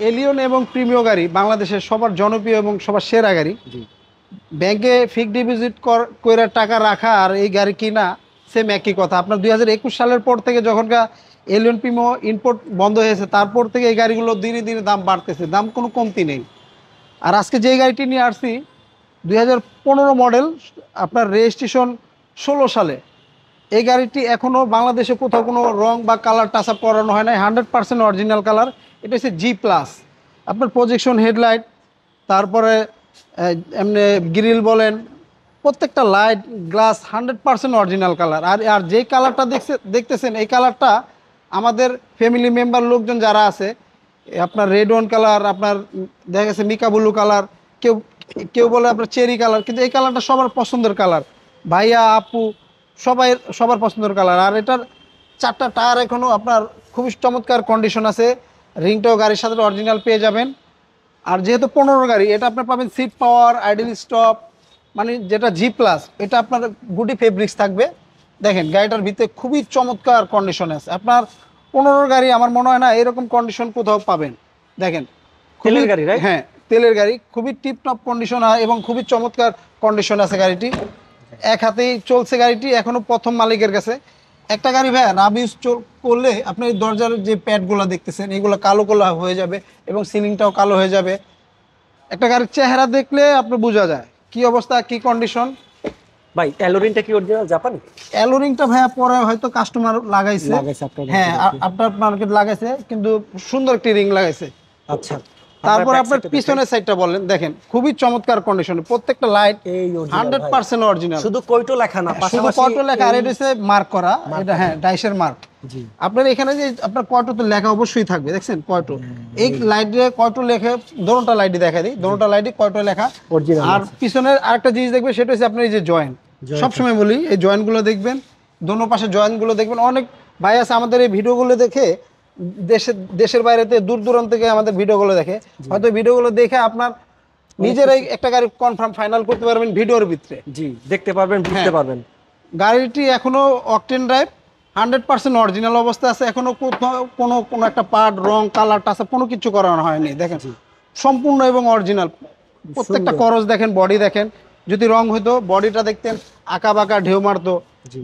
Allion এবং Premio গাড়ি বাংলাদেশের সবার জনপ্রিয় এবং সবার সেরা গাড়ি। জি। ব্যাংকে ফিক্সড ডিপোজিট করে টাকা রাখা আর এই গাড়ি কিনা সেম একই কথা। আপনার 2021 সালের পর থেকে যখনকার এলিয়ন প্রিমিও ইম্পোর্ট বন্ধ হয়েছে তারপর থেকে এই গাড়িগুলো দিনে দিনে দাম বাড়তেছে, দাম কোনো কমতি নেই। আর আজকে যে গাড়িটি নিয়ে আসছি 2015 মডেল, আপনার রেজিস্ট্রেশন 16 সালে। এই গাড়িটি এখনও বাংলাদেশে কোথাও কোনো রং বা কালার টাচ আপ করানো হয় নাই, 100% অরিজিনাল কালার। এটা হচ্ছে G+। আপনার প্রজেকশন হেডলাইট, তারপরে এমনি গ্রিল বলেন, প্রত্যেকটা লাইট গ্লাস 100% অরিজিনাল কালার। আর আর যেই কালারটা দেখতেছেন এই কালারটা আমাদের ফ্যামিলি মেম্বার লোকজন যারা আছে, আপনার রেড ওয়ান কালার, আপনার দেখা গেছে মিকা ব্লু কালার, কেউ কেউ বলে আপনার চেরি কালার, কিন্তু এই কালারটা সবার পছন্দের কালার। ভাইয়া আপু সবার পছন্দের কালার। আর এটার 4টা টায়ার এখনও আপনার খুবই চমৎকার কন্ডিশন আছে। রিংটাও গাড়ির সাথে অরিজিনাল পেয়ে যাবেন। আর যেহেতু 15 গাড়ি, এটা আপনার পাবেন সিট পাওয়ার, আইডল স্টপ, মানে যেটা G+, এটা আপনার গুডি ফেব্রিক্স থাকবে। দেখেন গাড়িটার ভিতরে খুবই চমৎকার কন্ডিশন আছে। আপনার 15 গাড়ি আমার মনে হয় না এরকম কন্ডিশন কোথাও পাবেন। দেখেন তেলের গাড়ি, রাইট? হ্যাঁ, তেলের গাড়ি, খুবই টিপটপ কন্ডিশন হয় এবং খুবই চমৎকার কন্ডিশন আছে গাড়িটি। এক হাতেই চলছে গাড়িটি, এখনো প্রথম মালিকের কাছে। একটা গাড়ি ভাইয়া রাব ইউজ করলে আপনি দরজার যে প্যাডগুলো দেখতেছেন এগুলো কালো কালো হয়ে যাবে এবং সিলিংটাও কালো হয়ে যাবে। একটা গাড়ির চেহারা দেখলে আপনি বোঝা যায় কি অবস্থা, কি কন্ডিশন। ভাই অ্যালোরিনটা কি অরিজিনাল জাপানি? অ্যালোরিংটা ভাইয়া পরে হয়তো কাস্টমার লাগাইছে। হ্যাঁ, আপনার মার্কেট লাগাইছে, কিন্তু সুন্দর একটি রিং লাগাইছে। আচ্ছা, তারপর আপনার পিছনের সাইডটা বলেন, দেখেন খুবই চমৎকার কন্ডিশনে, প্রত্যেকটা লাইট 100% অরিজিনাল। শুধু কয়টো লেখা না, শুধু কয়টো লেখা, আর এটা হচ্ছে মার্ক করা, এটা হ্যাঁ ডাইসের মার্ক। জি। আপনার এখানে যে আপনার কয়টো তো লেখা অবশ্যই থাকবে, দেখছেন কয়টো, এই লাইটে কয়টো লেখা, দোনোটা লাইটই দেখা দিই, দোনোটা লাইটই কয়টো লেখা। আর পিছনের আরেকটা জিনিস দেখবেন, সেটা হচ্ছে আপনার এই যে জয়েন্ট, সবসময় বলি এই জয়েন্টগুলো দেখবেন, দোনো পাশে জয়েন্টগুলো দেখবেন। অনেক ভাই আছে আমাদের এই ভিডিওগুলো দেখে দেশের বাইরেতে দূর দূরান্ত থেকে আমাদের ভিডিওগুলো দেখে, হয়তো ভিডিওগুলো দেখে আপনার নিজেরাই একটা গাড়ি কনফার্ম ফাইনাল করতে পারবেন ভিডিওর ভিতরে। জি, দেখতে পারবেন, বুঝতে পারবেন। গাড়িটি এখনো অকটেন ড্রাইভ, 100% অরিজিনাল অবস্থা আছে। এখনো কোনো একটা পার্ট, রং, কালার, টাচ কোনো কিছু করানো হয়নি। দেখেন সম্পূর্ণ এবং অরিজিনাল। প্রত্যেকটা করজ দেখেন, বডি দেখেন, যদি রং হইতো বডিটা দেখতেন আঁকা বাঁকা ঢেউ মারতো।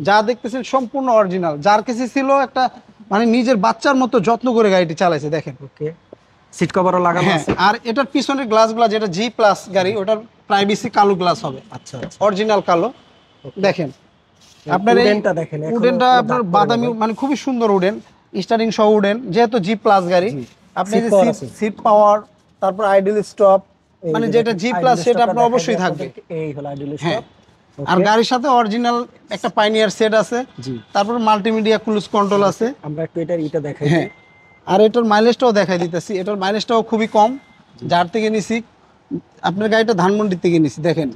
যা দেখতেছেন সম্পূর্ণ অরিজিনাল। যার কাছে ছিল একটা মানে নিজের বাচ্চার মতো যত্ন করে গাড়িটি চালাইছে। দেখেন ওকে, সিট কভারও লাগানো আছে। আর এটার পিছনের গ্লাসগুলো যেটা G+ গাড়ি, ওটার প্রাইভেসি কালো গ্লাস হবে। আচ্ছা, অরিজিনাল কালো। দেখেন আপনার উডেনটা দেখেন, উডেনটা আপনার বাদামি, মানে খুবই সুন্দর উডেন, স্টারিং সহ উডেন, যেহেতু G+ গাড়ি। আপনি যে সিট পাওয়ার, তারপর আইডল স্টপ, মানে যেটা G+ সেটা আপনার অবশ্যই থাকবে। এই হলো আইডল হ্যাঁ, স্টপ। আর গাড়ির সাথে অরিজিনাল একটা পাইনিয়ার সেট আছে। তারপর মাল্টিমিডিয়া ক্রুজ কন্ট্রোল আছে। আমরা একটু এটা দেখাই। হ্যাঁ, আর এটার মাইলেজটাও দেখাই দিতেছি। এটার মাইলেজটাও খুবই কম। যার থেকে নিছি, আপনার গাড়িটা ধানমন্ডির থেকে নিছি। দেখেন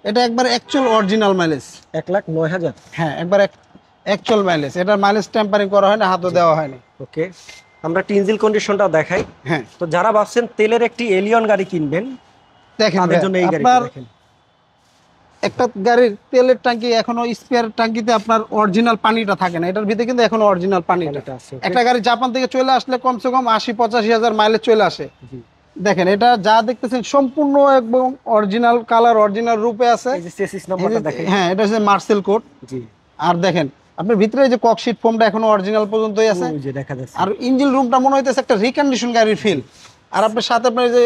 এটা একবার অ্যাকচুয়াল অরিজিনাল মাইলেজ, 1,09,000। হ্যাঁ, একবার অ্যাকচুয়াল মাইলেজ। এটার মাইলেজ টেম্পারিং করা হয় না, হাতও দেওয়া হয়নি। ওকে, আমরা ইঞ্জিন কন্ডিশনটা দেখাই। হ্যাঁ, তো যারা ভাবছেন তেলের একটি এলিয়ন গাড়ি কিনবেন, দেখেন তাদের জন্য এই গাড়িটা দেখেন। একটা গাড়ির তেলের ট্যাঙ্কি এখনো স্পেয়ার ট্যাঙ্কিতে আপনার অরিজিনাল পানিটা থাকে না, এটার ভিতরে কিন্তু এখনো অরিজিনাল পানিটা আছে। একটা গাড়ি জাপান থেকে চলে আসলে কমসে কম 80-85 হাজার মাইলেজ চলে আসে। দেখেন এটা যা দেখতেছেন সম্পূর্ণ এবং অরিজিনাল কালার, অরিজিনাল রূপে আছে। এই যে চেসিস নাম্বারটা দেখেন। হ্যাঁ, এটা হচ্ছে মার্সেল কোড। জি। আর দেখেন আপনার ভিতরে যে ককশিট ফোমটা এখনো অরিজিনাল পর্যন্তই আছে। ওই যে দেখা যাচ্ছে। আর ইঞ্জিন রুমটা মনে হইতেছে একটা রিকন্ডিশন গাড়ির ফিল। আর আপনার সাথে আপনার যে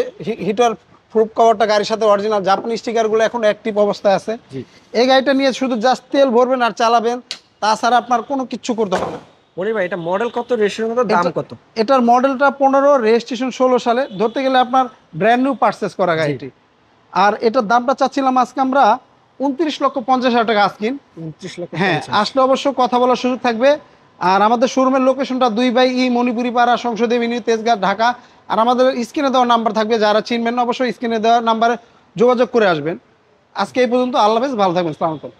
হিটার প্রুফ কভারটা গাড়ির সাথে অরিজিনাল জাপানি স্টিকারগুলো এখন অ্যাক্টিভ অবস্থায় আছে। এই গাড়িটা নিয়ে শুধু জাস্ট তেল ভরবেন আর চালাবেন, তাছাড়া আপনার কোনো কিচ্ছু করতে হবে না। মনির ভাই, এটা মডেল কত, রেজিস্ট্রেশন কত, দাম কত? এটার মডেলটা 15, রেজিস্ট্রেশন 16 সালে। ধরতে গেলে আপনার ব্র্যান্ড নিউ পারচেস করা গাড়িটি। আর এটার দামটা চাচ্ছিলাম আজকে আমরা 29,50,000 টাকা আজকিন। 29,50,000। হ্যাঁ, আসলে অবশ্য কথা বলার সুযোগ থাকবে। আর আমাদের শোরুমের লোকেশনটা 2/E মণিপুরি পাড়া, সংসদ এভিনিউ, তেজগাঁ, ঢাকা। আর আমাদের স্ক্রিনে দেওয়া নাম্বার থাকবে, যারা চিনবেন না অবশ্যই স্ক্রিনে দেওয়া নাম্বারে যোগাযোগ করে আসবেন। আজকে এই পর্যন্ত। আল্লাহ হাফেজ, ভালো থাকবেন, আসসালামু আলাইকুম।